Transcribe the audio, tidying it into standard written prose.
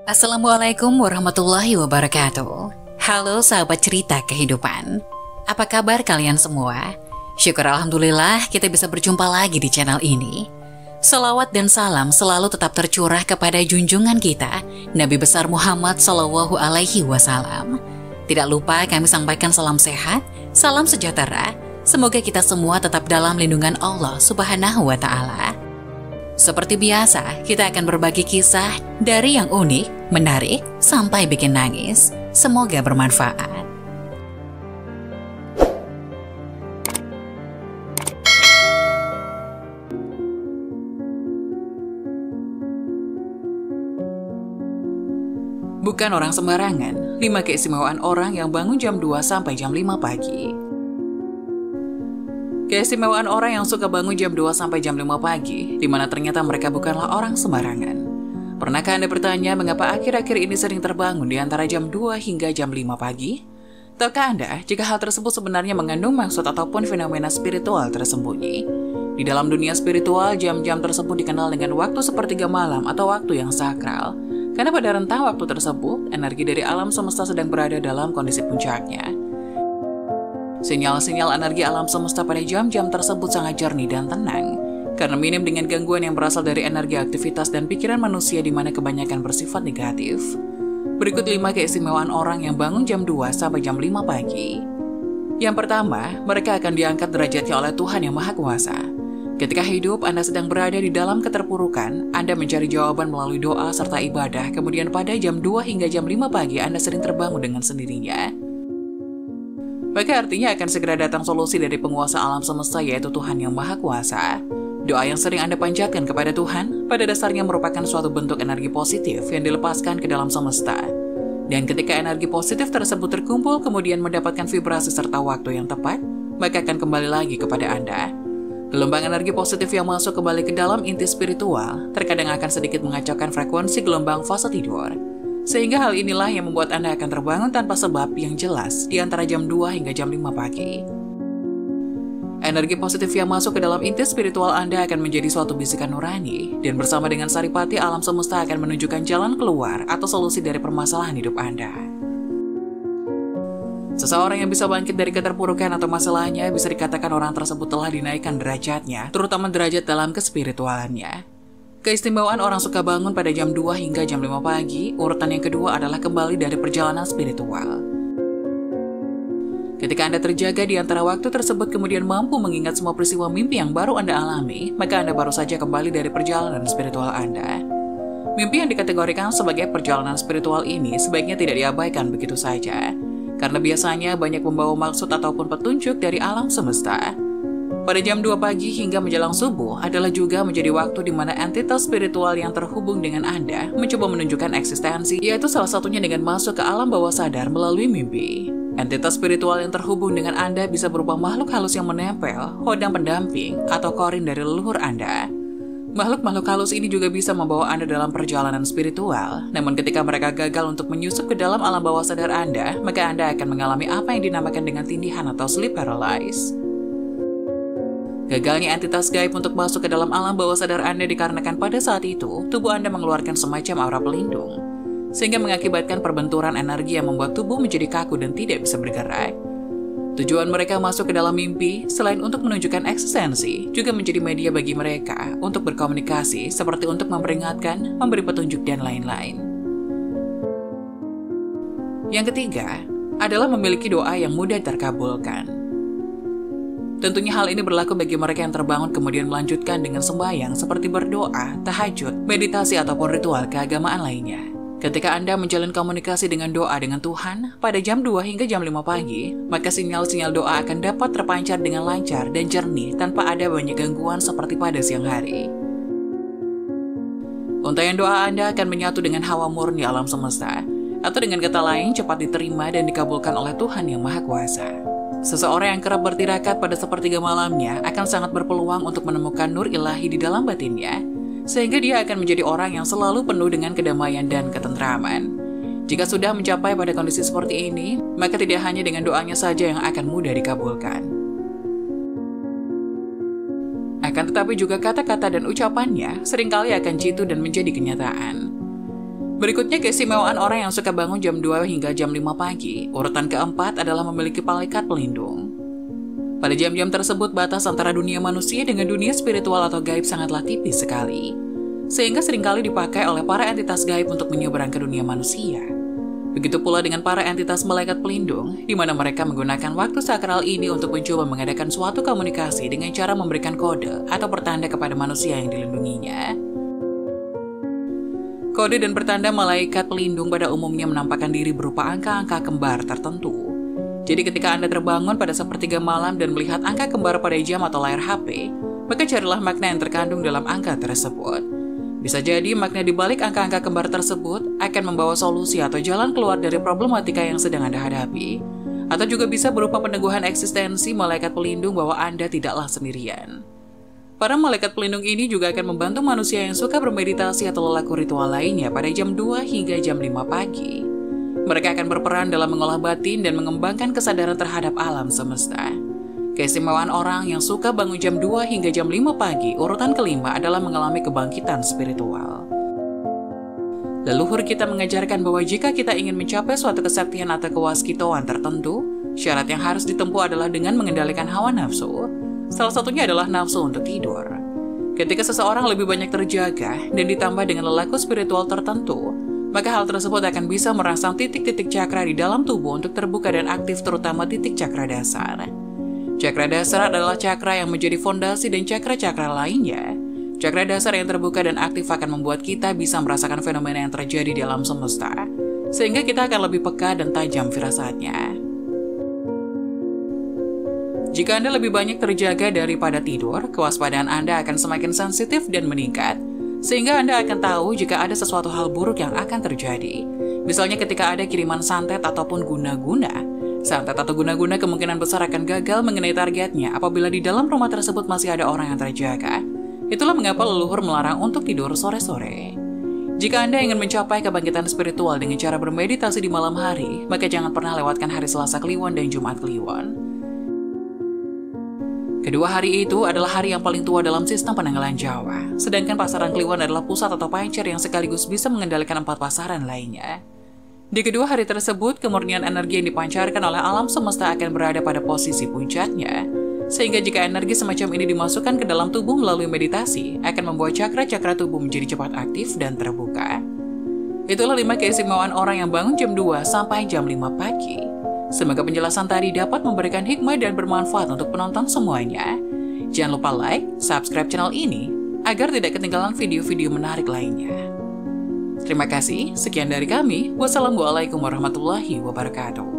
Assalamualaikum warahmatullahi wabarakatuh. Halo sahabat cerita kehidupan. Apa kabar kalian semua? Syukur alhamdulillah kita bisa berjumpa lagi di channel ini. Salawat dan salam selalu tetap tercurah kepada junjungan kita, Nabi besar Muhammad Sallallahu Alaihi Wasallam. Tidak lupa kami sampaikan salam sehat, salam sejahtera. Semoga kita semua tetap dalam lindungan Allah Subhanahu wa Ta'ala. Seperti biasa, kita akan berbagi kisah dari yang unik, menarik, sampai bikin nangis. Semoga bermanfaat. Bukan orang sembarangan, 5 keistimewaan orang yang bangun jam 2 sampai jam 5 pagi. Keistimewaan orang yang suka bangun jam 2 sampai jam 5 pagi, di mana ternyata mereka bukanlah orang sembarangan. Pernahkah Anda bertanya mengapa akhir-akhir ini sering terbangun di antara jam 2 hingga jam 5 pagi? Tahukah Anda jika hal tersebut sebenarnya mengandung maksud ataupun fenomena spiritual tersembunyi? Di dalam dunia spiritual, jam-jam tersebut dikenal dengan waktu sepertiga malam atau waktu yang sakral. Karena pada rentang waktu tersebut, energi dari alam semesta sedang berada dalam kondisi puncaknya. Sinyal-sinyal energi alam semesta pada jam-jam tersebut sangat jernih dan tenang, karena minim dengan gangguan yang berasal dari energi aktivitas dan pikiran manusia di mana kebanyakan bersifat negatif. Berikut 5 keistimewaan orang yang bangun jam 2 sampai jam 5 pagi. Yang pertama, mereka akan diangkat derajatnya oleh Tuhan Yang Maha Kuasa. Ketika hidup Anda sedang berada di dalam keterpurukan, Anda mencari jawaban melalui doa serta ibadah, kemudian pada jam 2 hingga jam 5 pagi Anda sering terbangun dengan sendirinya. Maka artinya akan segera datang solusi dari penguasa alam semesta, yaitu Tuhan Yang Maha Kuasa. Doa yang sering Anda panjatkan kepada Tuhan pada dasarnya merupakan suatu bentuk energi positif yang dilepaskan ke dalam semesta. Dan ketika energi positif tersebut terkumpul kemudian mendapatkan vibrasi serta waktu yang tepat, maka akan kembali lagi kepada Anda. Gelombang energi positif yang masuk kembali ke dalam inti spiritual terkadang akan sedikit mengacaukan frekuensi gelombang fase tidur. Sehingga hal inilah yang membuat Anda akan terbangun tanpa sebab yang jelas di antara jam 2 hingga jam 5 pagi. Energi positif yang masuk ke dalam inti spiritual Anda akan menjadi suatu bisikan nurani, dan bersama dengan saripati alam semesta akan menunjukkan jalan keluar atau solusi dari permasalahan hidup Anda. Seseorang yang bisa bangkit dari keterpurukan atau masalahnya bisa dikatakan orang tersebut telah dinaikkan derajatnya, terutama derajat dalam kespiritualannya. Keistimewaan orang suka bangun pada jam 2 hingga jam 5 pagi, urutan yang kedua adalah kembali dari perjalanan spiritual. Ketika Anda terjaga di antara waktu tersebut kemudian mampu mengingat semua peristiwa mimpi yang baru Anda alami, maka Anda baru saja kembali dari perjalanan spiritual Anda. Mimpi yang dikategorikan sebagai perjalanan spiritual ini sebaiknya tidak diabaikan begitu saja, karena biasanya banyak membawa maksud ataupun petunjuk dari alam semesta. Pada jam 2 pagi hingga menjelang subuh adalah juga menjadi waktu di mana entitas spiritual yang terhubung dengan Anda mencoba menunjukkan eksistensi, yaitu salah satunya dengan masuk ke alam bawah sadar melalui mimpi. Entitas spiritual yang terhubung dengan Anda bisa berupa makhluk halus yang menempel, hodang pendamping, atau korin dari leluhur Anda. Makhluk-makhluk halus ini juga bisa membawa Anda dalam perjalanan spiritual, namun ketika mereka gagal untuk menyusup ke dalam alam bawah sadar Anda, maka Anda akan mengalami apa yang dinamakan dengan tindihan atau sleep paralysis. Gagalnya entitas gaib untuk masuk ke dalam alam bawah sadar Anda dikarenakan pada saat itu, tubuh Anda mengeluarkan semacam aura pelindung, sehingga mengakibatkan perbenturan energi yang membuat tubuh menjadi kaku dan tidak bisa bergerak. Tujuan mereka masuk ke dalam mimpi, selain untuk menunjukkan eksistensi, juga menjadi media bagi mereka untuk berkomunikasi, seperti untuk memperingatkan, memberi petunjuk, dan lain-lain. Yang ketiga, adalah memiliki doa yang mudah terkabulkan. Tentunya hal ini berlaku bagi mereka yang terbangun kemudian melanjutkan dengan sembahyang seperti berdoa, tahajud, meditasi, ataupun ritual keagamaan lainnya. Ketika Anda menjalin komunikasi dengan doa dengan Tuhan pada jam 2 hingga jam 5 pagi, maka sinyal-sinyal doa akan dapat terpancar dengan lancar dan jernih tanpa ada banyak gangguan seperti pada siang hari. Untaian doa Anda akan menyatu dengan hawa murni alam semesta, atau dengan kata lain cepat diterima dan dikabulkan oleh Tuhan Yang Maha Kuasa. Seseorang yang kerap bertirakat pada sepertiga malamnya akan sangat berpeluang untuk menemukan nur ilahi di dalam batinnya, sehingga dia akan menjadi orang yang selalu penuh dengan kedamaian dan ketentraman. Jika sudah mencapai pada kondisi seperti ini, maka tidak hanya dengan doanya saja yang akan mudah dikabulkan. Akan tetapi juga kata-kata dan ucapannya seringkali akan jitu dan menjadi kenyataan. Berikutnya keistimewaan orang yang suka bangun jam 2 hingga jam 5 pagi. Urutan keempat adalah memiliki malaikat pelindung. Pada jam-jam tersebut, batas antara dunia manusia dengan dunia spiritual atau gaib sangatlah tipis sekali, sehingga seringkali dipakai oleh para entitas gaib untuk menyeberang ke dunia manusia. Begitu pula dengan para entitas malaikat pelindung, di mana mereka menggunakan waktu sakral ini untuk mencoba mengadakan suatu komunikasi dengan cara memberikan kode atau pertanda kepada manusia yang dilindunginya. Kode dan pertanda malaikat pelindung pada umumnya menampakkan diri berupa angka-angka kembar tertentu. Jadi ketika Anda terbangun pada sepertiga malam dan melihat angka kembar pada jam atau layar HP, maka carilah makna yang terkandung dalam angka tersebut. Bisa jadi makna di balik angka-angka kembar tersebut akan membawa solusi atau jalan keluar dari problematika yang sedang Anda hadapi. Atau juga bisa berupa peneguhan eksistensi malaikat pelindung bahwa Anda tidaklah sendirian. Para malaikat pelindung ini juga akan membantu manusia yang suka bermeditasi atau lelaku ritual lainnya pada jam 2 hingga jam 5 pagi. Mereka akan berperan dalam mengolah batin dan mengembangkan kesadaran terhadap alam semesta. Keistimewaan orang yang suka bangun jam 2 hingga jam 5 pagi, urutan kelima adalah mengalami kebangkitan spiritual. Leluhur kita mengajarkan bahwa jika kita ingin mencapai suatu kesaktian atau kewaskitauan tertentu, syarat yang harus ditempuh adalah dengan mengendalikan hawa nafsu. Salah satunya adalah nafsu untuk tidur. Ketika seseorang lebih banyak terjaga dan ditambah dengan lelaku spiritual tertentu, maka hal tersebut akan bisa merangsang titik-titik cakra di dalam tubuh untuk terbuka dan aktif, terutama titik cakra dasar. Cakra dasar adalah cakra yang menjadi fondasi dan cakra-cakra lainnya. Cakra dasar yang terbuka dan aktif akan membuat kita bisa merasakan fenomena yang terjadi di alam semesta, sehingga kita akan lebih peka dan tajam firasatnya. Jika Anda lebih banyak terjaga daripada tidur, kewaspadaan Anda akan semakin sensitif dan meningkat, sehingga Anda akan tahu jika ada sesuatu hal buruk yang akan terjadi. Misalnya ketika ada kiriman santet ataupun guna-guna. Santet atau guna-guna kemungkinan besar akan gagal mengenai targetnya apabila di dalam rumah tersebut masih ada orang yang terjaga. Itulah mengapa leluhur melarang untuk tidur sore-sore. Jika Anda ingin mencapai kebangkitan spiritual dengan cara bermeditasi di malam hari, maka jangan pernah lewatkan hari Selasa Kliwon dan Jumat Kliwon. Kedua hari itu adalah hari yang paling tua dalam sistem penanggalan Jawa, sedangkan pasaran Kliwon adalah pusat atau pancer yang sekaligus bisa mengendalikan 4 pasaran lainnya. Di kedua hari tersebut, kemurnian energi yang dipancarkan oleh alam semesta akan berada pada posisi puncaknya, sehingga jika energi semacam ini dimasukkan ke dalam tubuh melalui meditasi, akan membuat cakra-cakra tubuh menjadi cepat aktif dan terbuka. Itulah 5 keistimewaan orang yang bangun jam 2 sampai jam 5 pagi. Semoga penjelasan tadi dapat memberikan hikmah dan bermanfaat untuk penonton semuanya. Jangan lupa like, subscribe channel ini, agar tidak ketinggalan video-video menarik lainnya. Terima kasih, sekian dari kami. Wassalamualaikum warahmatullahi wabarakatuh.